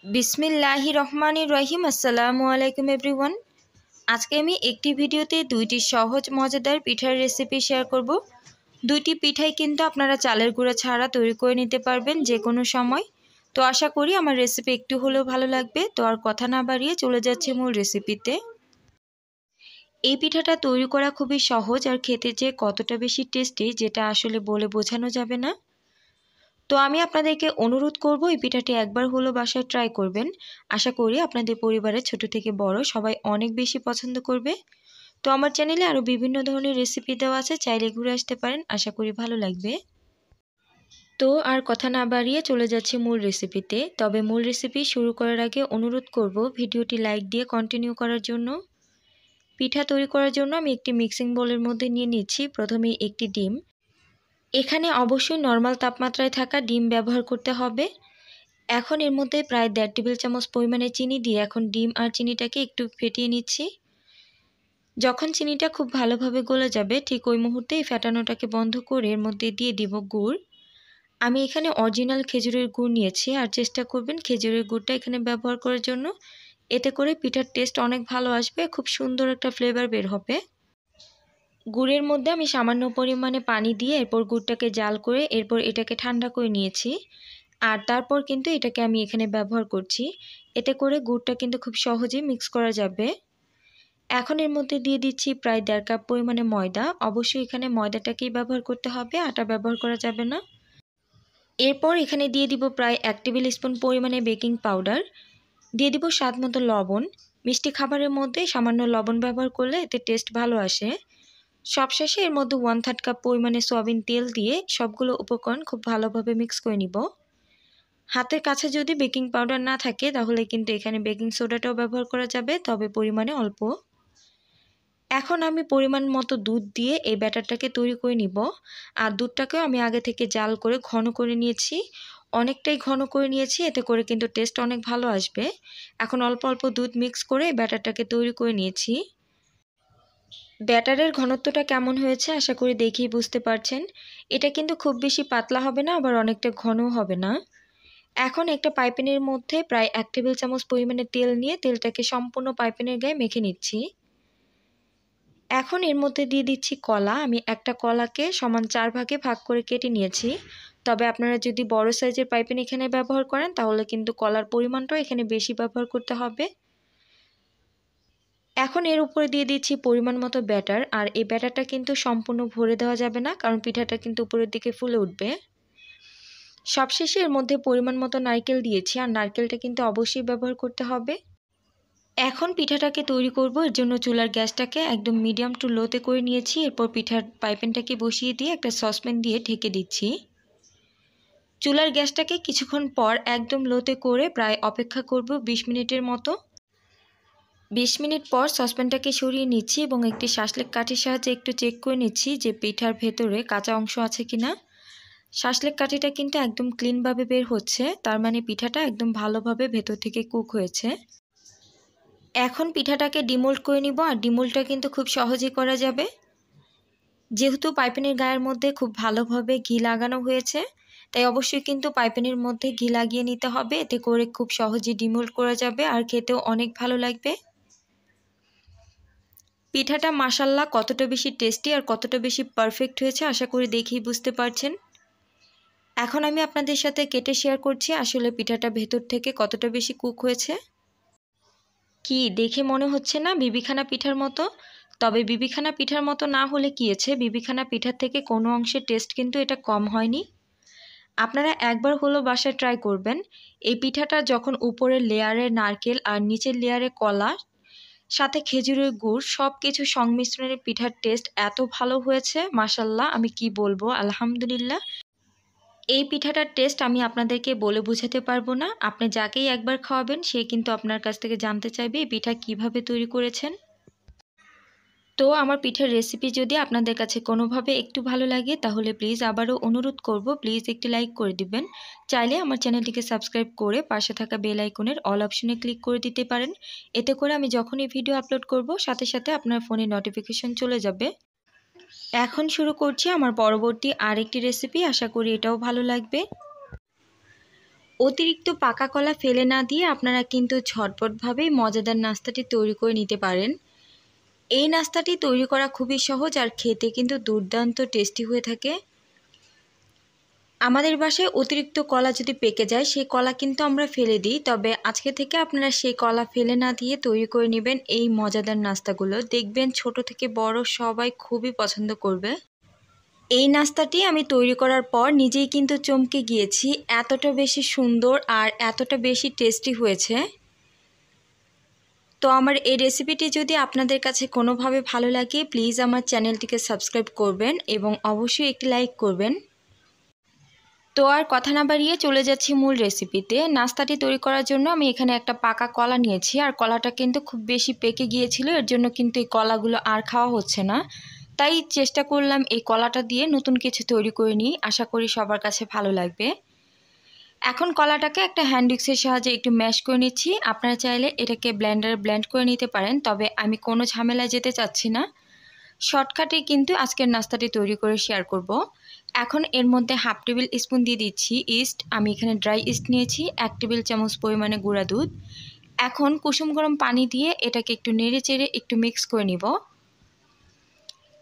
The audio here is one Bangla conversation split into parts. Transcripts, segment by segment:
বিসমিল্লাহির রহমানির রহিম। আসসালামু আলাইকুম এভরিওয়ান। আজকে আমি একটি ভিডিওতে দুইটি সহজ মজাদার পিঠার রেসিপি শেয়ার করব। দুইটি পিঠাই কিন্তু আপনারা চালের গুঁড়া ছাড়া তৈরি করে নিতে পারবেন যে কোনো সময়। তো আশা করি আমার রেসিপি একটু হলেও ভালো লাগবে। তো আর কথা না বাড়িয়ে চলে যাচ্ছে মূল রেসিপিতে। এই পিঠাটা তৈরি করা খুবই সহজ আর খেতে যে কতটা বেশি টেস্টি যেটা আসলে বলে বোঝানো যাবে না। তো আমি আপনাদেরকে অনুরোধ করব এই পিঠাটি একবার হলো বাসায় ট্রাই করবেন। আশা করি আপনাদের পরিবারের ছোট থেকে বড় সবাই অনেক বেশি পছন্দ করবে। তো আমার চ্যানেলে আরও বিভিন্ন ধরনের রেসিপি দেওয়া আছে, চাইলে ঘুরে আসতে পারেন, আশা করি ভালো লাগবে। তো আর কথা না বাড়িয়ে চলে যাচ্ছে মূল রেসিপিতে। তবে মূল রেসিপি শুরু করার আগে অনুরোধ করব ভিডিওটি লাইক দিয়ে কন্টিনিউ করার জন্য। পিঠা তৈরি করার জন্য আমি একটি মিক্সিং বোলের মধ্যে নিয়ে নিচ্ছি প্রথমেই একটি ডিম। এখানে অবশ্যই নর্মাল তাপমাত্রায় থাকা ডিম ব্যবহার করতে হবে। এখন এর মধ্যে প্রায় 1.5 টেবিল চামচ পরিমাণে চিনি দিয়ে এখন ডিম আর চিনিটাকে একটু ফেটিয়ে নিচ্ছি। যখন চিনিটা খুব ভালোভাবে গলে যাবে ঠিক ওই মুহূর্তেই ফেটানোটাকে বন্ধ করে এর মধ্যে দিয়ে দিব গুড়। আমি এখানে অরিজিনাল খেজুরের গুড় নিয়েছি, আর চেষ্টা করবেন খেজুরের গুড়টা এখানে ব্যবহার করার জন্য। এতে করে পিঠার টেস্ট অনেক ভালো আসবে, খুব সুন্দর একটা ফ্লেভার বের হবে। গুড়ের মধ্যে আমি সামান্য পরিমাণে পানি দিয়ে এরপর গুড়টাকে জাল করে এরপর এটাকে ঠান্ডা করে নিয়েছি। আর তারপর কিন্তু এটাকে আমি এখানে ব্যবহার করছি। এতে করে গুড়টা কিন্তু খুব সহজেই মিক্স করা যাবে। এখন এর মধ্যে দিয়ে দিচ্ছি প্রায় 1.5 কাপ পরিমাণে ময়দা। অবশ্যই এখানে ময়দাটাকেই ব্যবহার করতে হবে, আটা ব্যবহার করা যাবে না। এরপর এখানে দিয়ে দিব প্রায় 1 টেবিল স্পুন পরিমাণে বেকিং পাউডার, দিয়ে দিব স্বাদ মতো লবণ। মিষ্টি খাবারের মধ্যে সামান্য লবণ ব্যবহার করলে এতে টেস্ট ভালো আসে। সবশেষে এর মধ্যে 1/3 কাপ পরিমাণে সয়াবিন তেল দিয়ে সবগুলো উপকরণ খুব ভালোভাবে মিক্স করে নিব। হাতের কাছে যদি বেকিং পাউডার না থাকে তাহলে কিন্তু এখানে বেকিং সোডাটাও ব্যবহার করা যাবে, তবে পরিমাণে অল্প। এখন আমি পরিমাণ মতো দুধ দিয়ে এই ব্যাটারটাকে তৈরি করে নিব। আর দুধটাকেও আমি আগে থেকে জাল করে ঘন করে নিয়েছি, অনেকটাই ঘন করে নিয়েছি, এতে করে কিন্তু টেস্ট অনেক ভালো আসবে। এখন অল্প অল্প দুধ মিক্স করে ব্যাটারটাকে তৈরি করে নিয়েছি। ব্যাটারের ঘনত্বটা কেমন হয়েছে আশা করি দেখেই বুঝতে পারছেন। এটা কিন্তু খুব বেশি পাতলা হবে না, আবার অনেকটা ঘনও হবে না। এখন একটা পাইপিনের মধ্যে প্রায় 1 টেবিল চামচ পরিমাণে তেল নিয়ে তেলটাকে সম্পূর্ণ পাইপিনের গায়ে মেখে নিচ্ছি। এখন এর মধ্যে দিয়ে দিচ্ছি কলা। আমি একটা কলাকে সমান 4 ভাগে ভাগ করে কেটে নিয়েছি। তবে আপনারা যদি বড় সাইজের পাইপিন এখানে ব্যবহার করেন তাহলে কিন্তু কলার পরিমাণটাও এখানে বেশি ব্যবহার করতে হবে। এখন এর উপরে দিয়ে দিচ্ছি পরিমাণ মতো ব্যাটার। আর এই ব্যাটারটা কিন্তু সম্পূর্ণ ভরে দেওয়া যাবে না, কারণ পিঠাটা কিন্তু উপরের দিকে ফুলে উঠবে। সবশেষে এর মধ্যে পরিমাণ মতো নারকেল দিয়েছি, আর নারকেলটা কিন্তু অবশ্যই ব্যবহার করতে হবে। এখন পিঠাটাকে তৈরি করব, এর জন্য চুলার গ্যাসটাকে একদম মিডিয়াম টু লোতে করে নিয়েছি। এরপর পিঠার পাইপেনটাকে বসিয়ে দিয়ে একটা সসপ্যান দিয়ে ঢেকে দিচ্ছি। চুলার গ্যাসটাকে কিছুক্ষণ পর একদম লোতে করে প্রায় অপেক্ষা করব 20 মিনিটের মতো। 20 মিনিট পর সসপ্যানটাকে সরিয়ে নিচ্ছি এবং একটি শাঁসলেক কাঠির সাহায্যে একটু চেক করে নিচ্ছি যে পিঠার ভেতরে কাঁচা অংশ আছে কিনা। শাঁসলেক কাঠিটা কিন্তু একদম ক্লিনভাবে বের হচ্ছে, তার মানে পিঠাটা একদম ভালোভাবে ভেতর থেকে কুক হয়েছে। এখন পিঠাটাকে ডিমোল্ড করে নিব, আর ডিমোল্ডটা কিন্তু খুব সহজেই করা যাবে। যেহেতু পাইপিনের গায়ের মধ্যে খুব ভালোভাবে ঘি লাগানো হয়েছে, তাই অবশ্যই কিন্তু পাইপিনের মধ্যে ঘি লাগিয়ে নিতে হবে, এতে করে খুব সহজেই ডিমোল্ড করা যাবে আর খেতেও অনেক ভালো লাগবে। পিঠাটা মাশাআল্লাহ কতটা বেশি টেস্টি আর কতটা বেশি পারফেক্ট হয়েছে আশা করি দেখেই বুঝতে পারছেন। এখন আমি আপনাদের সাথে কেটে শেয়ার করছি আসলে পিঠাটা ভেতর থেকে কতটা বেশি কুক হয়েছে। কি দেখে মনে হচ্ছে না বিবিখানা পিঠার মতো? তবে বিবিখানা পিঠার মতো না হলে কি আছে, বিবিখানা পিঠার থেকে কোনো অংশের টেস্ট কিন্তু এটা কম হয়নি। আপনারা একবার হলো বাসায় ট্রাই করবেন। এই পিঠাটা যখন উপরের লেয়ারে নারকেল আর নিচের লেয়ারে কলা সাথে খেজুরের গুড় সব কিছু সংমিশ্রণের পিঠার টেস্ট এত ভালো হয়েছে, মাশাআল্লাহ আমি কি বলবো, আলহামদুলিল্লাহ। এই পিঠাটার টেস্ট আমি আপনাদেরকে বলে বোঝাতে পারবো না। আপনি যাকেই একবার খাওয়াবেন সে কিন্তু আপনার কাছ থেকে জানতে চাইবে এই পিঠা কিভাবে তৈরি করেছেন। তো আমার পিঠার রেসিপি যদি আপনাদের কাছে কোনোভাবে একটু ভালো লাগে তাহলে প্লিজ আবারও অনুরোধ করব, প্লিজ একটি লাইক করে দিবেন। চাইলে আমার চ্যানেলটিকে সাবস্ক্রাইব করে পাশে থাকা বেল আইকনের অল অপশনে ক্লিক করে দিতে পারেন। এতে করে আমি যখনই ভিডিও আপলোড করব সাথে সাথে আপনার ফোনে নোটিফিকেশন চলে যাবে। এখন শুরু করছি আমার পরবর্তী আরেকটি রেসিপি, আশা করি এটাও ভালো লাগবে। অতিরিক্ত পাকা কলা ফেলে না দিয়ে আপনারা কিন্তু ঝটপটভাবেই মজাদার নাস্তাটি তৈরি করে নিতে পারেন। এই নাস্তাটি তৈরি করা খুবই সহজ আর খেতে কিন্তু দুর্দান্ত টেস্টি হয়ে থাকে। আমাদের বাসায় অতিরিক্ত কলা যদি পেকে যায় সেই কলা কিন্তু আমরা ফেলে দিই, তবে আজকে থেকে আপনারা সেই কলা ফেলে না দিয়ে তৈরি করে নেবেন এই মজাদার নাস্তাগুলো। দেখবেন ছোট থেকে বড় সবাই খুবই পছন্দ করবে। এই নাস্তাটি আমি তৈরি করার পর নিজেই কিন্তু চমকে গিয়েছি, এতটা বেশি সুন্দর আর এতটা বেশি টেস্টি হয়েছে। তো আমার এই রেসিপিটি যদি আপনাদের কাছে কোনোভাবে ভালো লাগে প্লিজ আমার চ্যানেলটিকে সাবস্ক্রাইব করবেন এবং অবশ্যই একটি লাইক করবেন। তো আর কথা না বাড়িয়ে চলে যাচ্ছি মূল রেসিপিতে। নাস্তাটি তৈরি করার জন্য আমি এখানে একটা পাকা কলা নিয়েছি, আর কলাটা কিন্তু খুব বেশি পেকে গিয়েছিল, এর জন্য কিন্তু এই কলাগুলো আর খাওয়া হচ্ছে না। তাই চেষ্টা করলাম এই কলাটা দিয়ে নতুন কিছু তৈরি করে নিই, আশা করি সবার কাছে ভালো লাগবে। এখন কলাটাকে একটা হ্যান্ড উইক্সের সাহায্যে একটু ম্যাশ করে নিচ্ছি। আপনারা চাইলে এটাকে ব্লেন্ডারে ব্লেন্ড করে নিতে পারেন, তবে আমি কোনো ঝামেলায় যেতে চাচ্ছি না। শর্টকাটে কিন্তু আজকের নাস্তাটি তৈরি করে শেয়ার করব। এখন এর মধ্যে হাফ টেবিল স্পুন দিয়ে দিচ্ছি ইস্ট। আমি এখানে ড্রাই ইস্ট নিয়েছি, 1 টেবিল চামচ পরিমাণে গুঁড়া দুধ। এখন কুসুম গরম পানি দিয়ে এটাকে একটু নেড়ে চেড়ে একটু মিক্স করে নিব।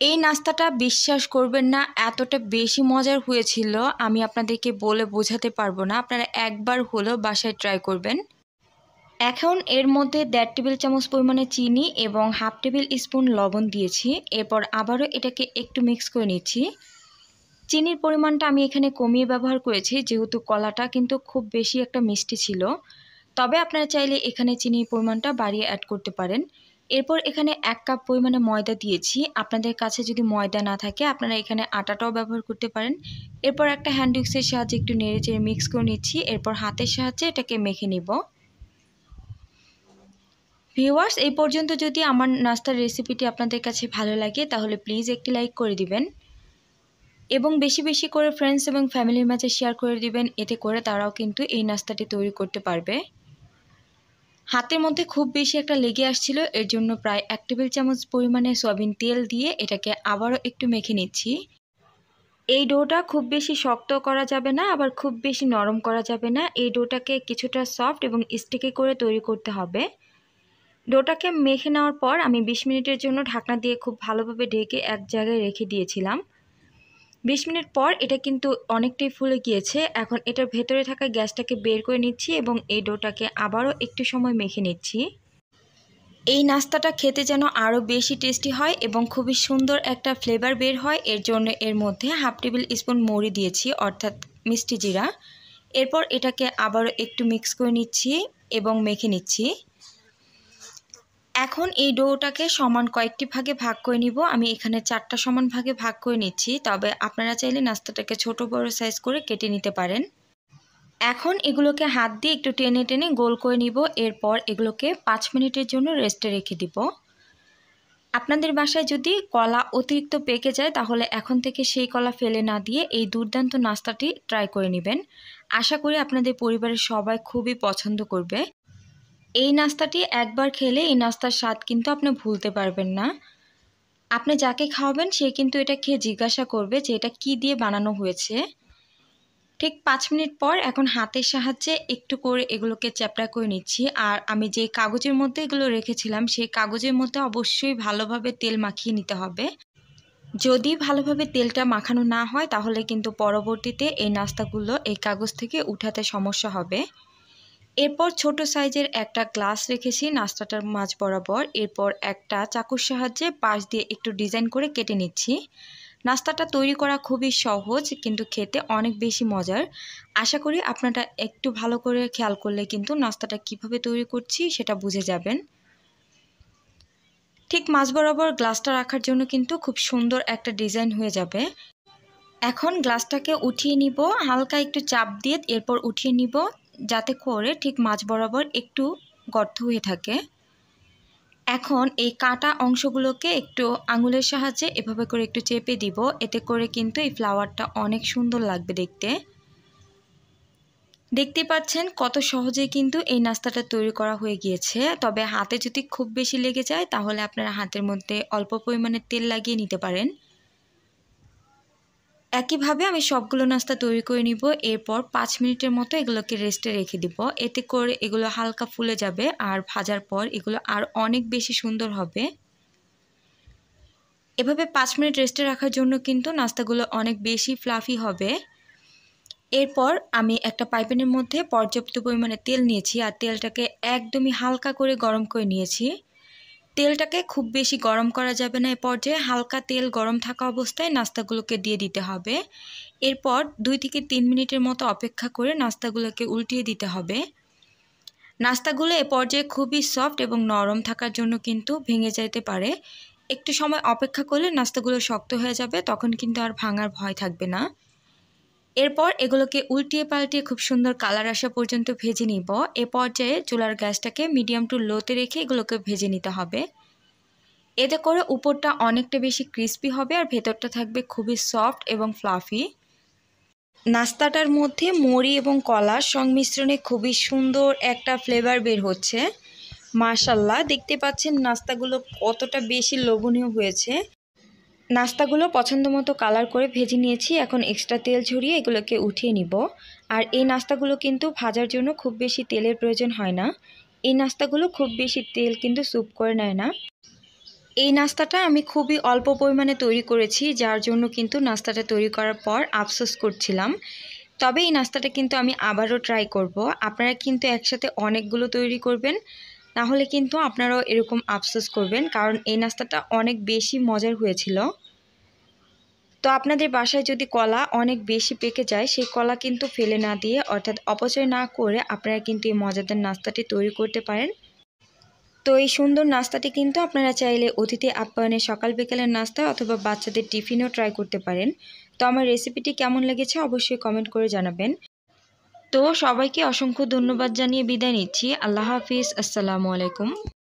এই নাস্তাটা বিশ্বাস করবেন না, এতটা বেশি মজার হয়েছিল আমি আপনাদেরকে বলে বোঝাতে পারবো না। আপনারা একবার হলেও বাসায় ট্রাই করবেন। এখন এর মধ্যে 1.5 টেবিল চামচ পরিমাণে চিনি এবং হাফ টেবিল স্পুন লবণ দিয়েছি। এরপর আবারও এটাকে একটু মিক্স করে নিচ্ছি। চিনির পরিমাণটা আমি এখানে কমিয়ে ব্যবহার করেছি, যেহেতু কলাটা কিন্তু খুব বেশি একটা মিষ্টি ছিল। তবে আপনারা চাইলে এখানে চিনির পরিমাণটা বাড়িয়ে অ্যাড করতে পারেন। এরপর এখানে 1 কাপ পরিমাণে ময়দা দিয়েছি। আপনাদের কাছে যদি ময়দা না থাকে আপনারা এখানে আটাটাও ব্যবহার করতে পারেন। এরপর একটা হ্যান্ড উইক্সের সাহায্যে একটু নেড়ে চেড়ে মিক্স করে নিচ্ছি। এরপর হাতের সাহায্যে এটাকে মেখে নিব। ভিউয়ার্স, এই পর্যন্ত যদি আমার নাস্তার রেসিপিটি আপনাদের কাছে ভালো লাগে তাহলে প্লিজ একটি লাইক করে দিবেন এবং বেশি বেশি করে ফ্রেন্ডস এবং ফ্যামিলির মাঝে শেয়ার করে দিবেন, এতে করে তারাও কিন্তু এই নাস্তাটি তৈরি করতে পারবে। হাতের মধ্যে খুব বেশি একটা লেগে আসছিল, এর জন্য প্রায় 1 টেবিল চামচ পরিমাণে সয়াবিন তেল দিয়ে এটাকে আবারও একটু মেখে নিচ্ছি। এই ডোটা খুব বেশি শক্ত করা যাবে না, আবার খুব বেশি নরম করা যাবে না। এই ডোটাকে কিছুটা সফট এবং স্টিকি করে তৈরি করতে হবে। ডোটাকে মেখে নেওয়ার পর আমি 20 মিনিটের জন্য ঢাকনা দিয়ে খুব ভালোভাবে ঢেকে এক জায়গায় রেখে দিয়েছিলাম। 20 মিনিট পর এটা কিন্তু অনেকটাই ফুলে গিয়েছে। এখন এটার ভেতরে থাকা গ্যাসটাকে বের করে নিচ্ছি এবং এই ডোটাকে আবারও একটু সময় মেখে নিচ্ছি। এই নাস্তাটা খেতে যেন আরও বেশি টেস্টি হয় এবং খুবই সুন্দর একটা ফ্লেভার বের হয়, এর জন্য এর মধ্যে হাফ টেবিল স্পুন মৌরি দিয়েছি, অর্থাৎ মিষ্টি জিরা। এরপর এটাকে আবারও একটু মিক্স করে নিচ্ছি এবং মেখে নিচ্ছি। এখন এই ডোটাকে সমান কয়েকটি ভাগে ভাগ করে নিব। আমি এখানে 4টা সমান ভাগে ভাগ করে নিচ্ছি, তবে আপনারা চাইলে নাস্তাটাকে ছোট বড় সাইজ করে কেটে নিতে পারেন। এখন এগুলোকে হাত দিয়ে একটু টেনে টেনে গোল করে নিব। এরপর এগুলোকে 5 মিনিটের জন্য রেস্টে রেখে দিব। আপনাদের বাসায় যদি কলা অতিরিক্ত পেকে যায় তাহলে এখন থেকে সেই কলা ফেলে না দিয়ে এই দুর্দান্ত নাস্তাটি ট্রাই করে নেবেন। আশা করি আপনাদের পরিবারের সবাই খুবই পছন্দ করবে। এই নাস্তাটি একবার খেলে এই নাস্তার স্বাদ কিন্তু আপনি ভুলতে পারবেন না। আপনি যাকে খাওয়াবেন সে কিন্তু এটা খেয়ে জিজ্ঞাসা করবে যে এটা কি দিয়ে বানানো হয়েছে। ঠিক 5 মিনিট পর এখন হাতের সাহায্যে একটু করে এগুলোকে চ্যাপটা করে নিচ্ছি। আর আমি যে কাগজের মধ্যে এগুলো রেখেছিলাম সেই কাগজের মধ্যে অবশ্যই ভালোভাবে তেল মাখিয়ে নিতে হবে। যদি ভালোভাবে তেলটা মাখানো না হয় তাহলে কিন্তু পরবর্তীতে এই নাস্তাগুলো এই কাগজ থেকে উঠাতে সমস্যা হবে। এরপর ছোট সাইজের একটা গ্লাস রেখেছি নাস্তাটার মাঝ বরাবর। এরপর একটা চাকুর সাহায্যে পাশ দিয়ে একটু ডিজাইন করে কেটে নিচ্ছি। নাস্তাটা তৈরি করা খুবই সহজ কিন্তু খেতে অনেক বেশি মজার। আশা করি আপনারা একটু ভালো করে খেয়াল করলে কিন্তু নাস্তাটা কিভাবে তৈরি করছি সেটা বুঝে যাবেন। ঠিক মাঝ বরাবর গ্লাসটা রাখার জন্য কিন্তু খুব সুন্দর একটা ডিজাইন হয়ে যাবে। এখন গ্লাসটাকে উঠিয়ে নিব, হালকা একটু চাপ দিয়ে এরপর উঠিয়ে নিব, যাতে করে ঠিক মাঝ বরাবর একটু গর্ত হয়ে থাকে। এখন এই কাটা অংশগুলোকে একটু আঙুলের সাহায্যে এভাবে করে একটু চেপে দিব, এতে করে কিন্তু এই ফ্লাওয়ারটা অনেক সুন্দর লাগবে দেখতে। দেখতে পাচ্ছেন কত সহজে কিন্তু এই নাস্তাটা তৈরি করা হয়ে গিয়েছে। তবে হাতে যদি খুব বেশি লেগে যায় তাহলে আপনারা হাতের মধ্যে অল্প পরিমাণে তেল লাগিয়ে নিতে পারেন। একইভাবে আমি সবগুলো নাস্তা তৈরি করে নিব। এরপর 5 মিনিটের মতো এগুলোকে রেস্টে রেখে দিব। এতে করে এগুলো হালকা ফুলে যাবে আর ভাজার পর এগুলো আর অনেক বেশি সুন্দর হবে। এভাবে 5 মিনিট রেস্টে রাখার জন্য কিন্তু নাস্তাগুলো অনেক বেশি ফ্লাফি হবে। এরপর আমি একটা পাইপ্যানের মধ্যে পর্যাপ্ত পরিমাণে তেল নিয়েছি আর তেলটাকে একদমই হালকা করে গরম করে নিয়েছি। তেলটাকে খুব বেশি গরম করা যাবে না, এ পর্যায়ে হালকা তেল গরম থাকা অবস্থায় নাস্তাগুলোকে দিয়ে দিতে হবে। এরপর 2 থেকে 3 মিনিটের মতো অপেক্ষা করে নাস্তাগুলোকে উল্টিয়ে দিতে হবে। নাস্তাগুলো এ পর্যায়ে খুবই সফট এবং নরম থাকার জন্য কিন্তু ভেঙে যেতে পারে। একটু সময় অপেক্ষা করলে নাস্তাগুলো শক্ত হয়ে যাবে, তখন কিন্তু আর ভাঙার ভয় থাকবে না। এরপর এগুলোকে উল্টিয়ে পাল্টিয়ে খুব সুন্দর কালার আসা পর্যন্ত ভেজে নিব। এ পর্যায়ে চুলার গ্যাসটাকে মিডিয়াম টু লোতে রেখে এগুলোকে ভেজে নিতে হবে। এতে করে উপরটা অনেকটা বেশি ক্রিস্পি হবে আর ভেতরটা থাকবে খুবই সফট এবং ফ্লাফি। নাস্তাটার মধ্যে মুড়ি এবং কলার সংমিশ্রণে খুবই সুন্দর একটা ফ্লেভার বের হচ্ছে। মাশাআল্লাহ, দেখতে পাচ্ছেন নাস্তাগুলো কতটা বেশি লোভনীয় হয়েছে। নাস্তাগুলো পছন্দ মতো কালার করে ভেজে নিয়েছি। এখন এক্সট্রা তেল ঝরিয়ে এগুলোকে উঠিয়ে নিব। আর এই নাস্তাগুলো কিন্তু ভাজার জন্য খুব বেশি তেলের প্রয়োজন হয় না। এই নাস্তাগুলো খুব বেশি তেল কিন্তু স্যুপ করে নেয় না। এই নাস্তাটা আমি খুবই অল্প পরিমাণে তৈরি করেছি, যার জন্য কিন্তু নাস্তাটা তৈরি করার পর আফসোস করছিলাম। তবে এই নাস্তাটা কিন্তু আমি আবারও ট্রাই করব। আপনারা কিন্তু একসাথে অনেকগুলো তৈরি করবেন, তাহলে কিন্তু আপনারাও এরকম আফসোস করবেন, কারণ এই নাস্তাটা অনেক বেশি মজার হয়েছিল। তো আপনাদের বাসায় যদি কলা অনেক বেশি পেকে যায়, সেই কলা কিন্তু ফেলে না দিয়ে অর্থাৎ অপচয় না করে আপনারা কিন্তু এই মজাদার নাস্তাটি তৈরি করতে পারেন। তো এই সুন্দর নাস্তাটি কিন্তু আপনারা চাইলে অতিথি আপ্যায়নে সকাল বিকেলের নাস্তায় অথবা বাচ্চাদের টিফিনেও ট্রাই করতে পারেন। তো আমার রেসিপিটি কেমন লেগেছে অবশ্যই কমেন্ট করে জানাবেন। তো সবাইকে অসংখ্য ধন্যবাদ জানিয়ে বিদায় নিচ্ছি। আল্লাহ হাফিজ, আসসালামু আলাইকুম।